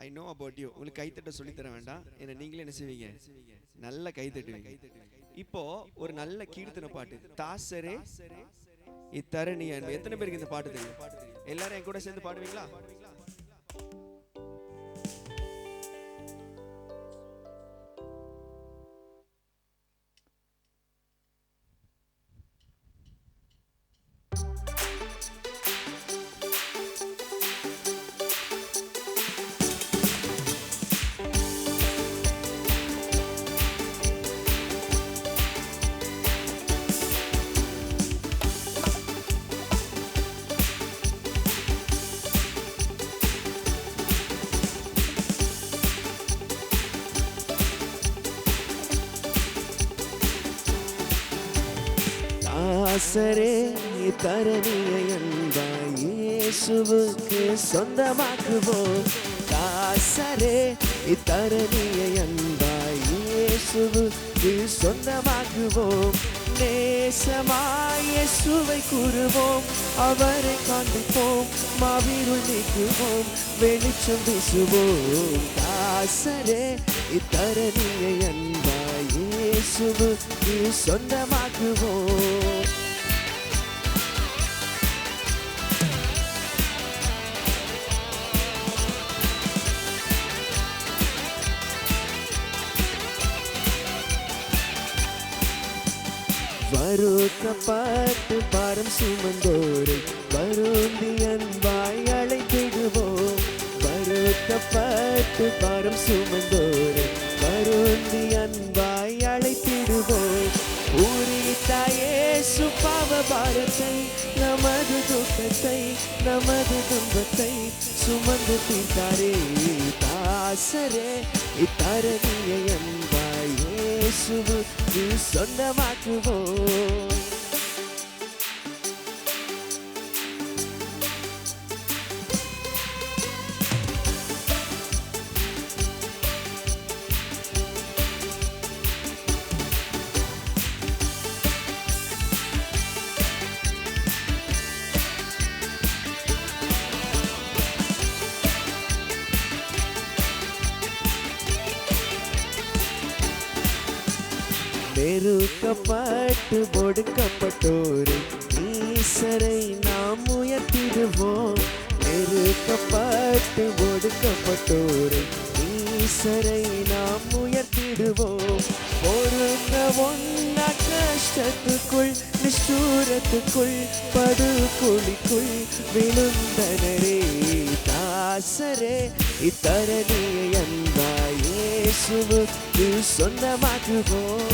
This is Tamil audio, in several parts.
I know about you. உங்களுக்கு கைத்தட்ட சொல்லி தர வேண்டாம். என்ன நீங்களே என்ன செய்வீங்க? நல்ல கைத்தட்டுவீங்க. இப்போ ஒரு நல்ல கீர்த்தனை பாட்டு, தாசரே இத்தரணி அன்பு. எத்தனை பேருக்கு இந்த பாட்டு தெரியும்? எல்லாரும் என் கூட சேர்ந்து பாடுவீங்களா? தாசரே தரணியை அன்பாய் இயேசுவுக்கு சொந்தமாக்குவோம். தாசரே தரணியை அன்பாய் இயேசுவுக்கு சொந்தமாக்குவோம். நேசமாய் இயேசுவை கூறுவோம், அவரை காண்பிப்போம், மாவீருள் நீக்குவோம், வெளிச்சம் வீசுவோம். தாசரே தரணியை அன்பாய் இயேசுவுக்கு சொந்தமாக்குவோம். வருத்தப்பட்டு பாரம் சுமந்தோரை வருந்தி அன்பாய் அழைத்திடுவோம். வருத்தப்பட்டு பாரம் சுமந்தோரை வருந்தி அன்பாய் அழைத்திடுவோம். பூரித்தாயே சுபாவ பாரத்தை, நமது துக்கத்தை, நமது துன்பத்தை சுமந்து தீர்த்தாரே. தாசரே இத்தரணியை அன்பாய் இயேசுவுக்கு சொந்தமாக்குவோம். நெருக்கப்பட்டு ஒடுக்கப்பட்டோரை ஈசரை நாம் உயர்த்திடுவோம். நெருக்கப்பட்டு ஒடுக்கப்பட்டோரை ஈசரை நாம் உயர்த்திடுவோம். பொறுங்க ஒன்னா கஷ்டத்துக்குள் நிஷ்டூரத்துக்குள் படுகுழிக்குள் விழுந்தனரே. தாசரே இத்தரணியை அன்பாய் இயேசுவுக்கு சொந்தமாக்குவோம்.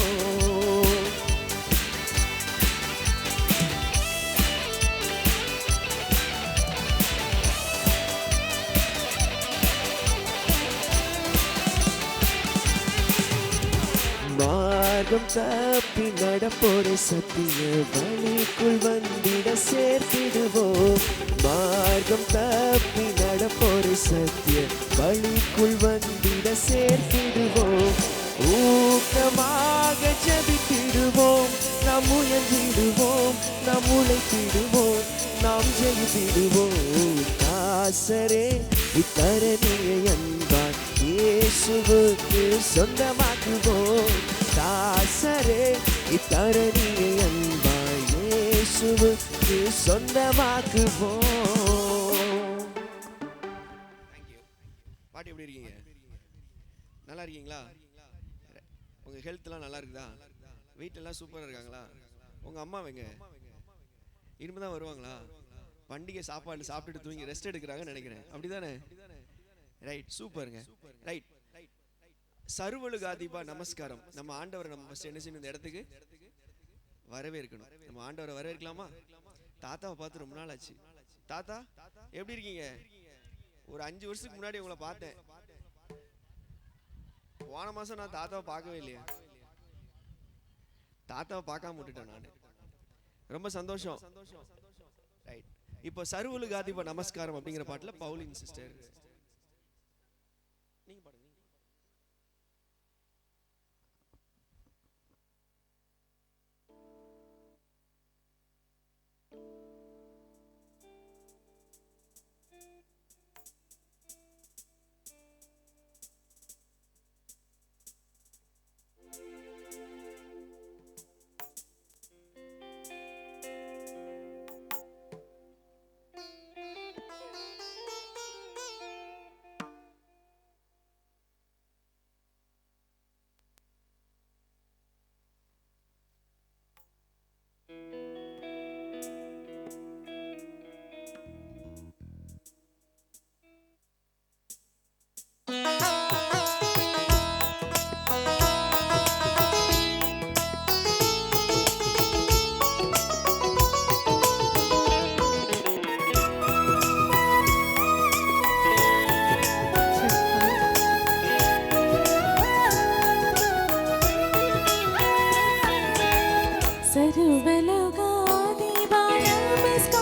மார்க்கம் தப்பி நடப்போரை சத்திய வழிக்குள் வந்திட சேர்த்திடுவோம். மார்க்கம் தப்பி நடப்போரை சத்திய வழிக்குள் வந்திட சேர்த்திடுவோம். ஊக்கமாக ஜெபித்திடுவோம், நாம் முயன்றிடுவோம், நாம் உழைத்திடுவோம், நாம் ஜெயித்திடுவோம். தாசரே இத்தரணியை அன்பாய் இயேசுவுக்கு சொந்தமாக்குவோம். தாசரே இத்தரணியை அன்பாய் இயேசுவுக்கு சொந்தமாக்குவோம். பாட்டு எப்படி இருக்கீங்க? நல்லா இருக்கீங்களா? உங்க ஹெல்த்லாம் நல்லா இருக்குதா? வீட்டெல்லாம் சூப்பராக இருக்காங்களா? உங்க அம்மா வைங்க இனிமே தான் வருவாங்களா? பண்டிகை சாப்பாடு சாப்பிட்டுட்டு தூங்கி ரெஸ்ட் எடுக்கிறாங்கன்னு நினைக்கிறேன். அப்படிதானே? ரைட், சூப்பருங்க. ரைட், சர்வலுகாதிபா நமஸ்காரம். நம்ம ஆண்டவரை நம்ம ஃபர்ஸ்ட் என்ன செய்யணும்? இந்த இடத்துக்கு வரவேற்கணும். நம்ம ஆண்டவரை வரவேற்கலாமா? தாத்தாவை பார்த்து ரொம்ப நாள் ஆச்சு. தாத்தா எப்படி இருக்கீங்க? ஒரு 5 வருஷத்துக்கு முன்னாடி உங்களை பார்த்தேன். போன மாசம் நான் தாத்தாவை பார்க்கவே இல்லையா? தாத்தாவை பார்க்காம விட்டுட்டேன் நான். ரொம்ப சந்தோஷம். ரைட், இப்போ சர்வலுகாதிபா நமஸ்காரம் அப்படிங்கிற பாட்டுல பவுலின் சிஸ்டர் நீங்க பாடுங்க. శుభలుగా దీవా నమస్కారం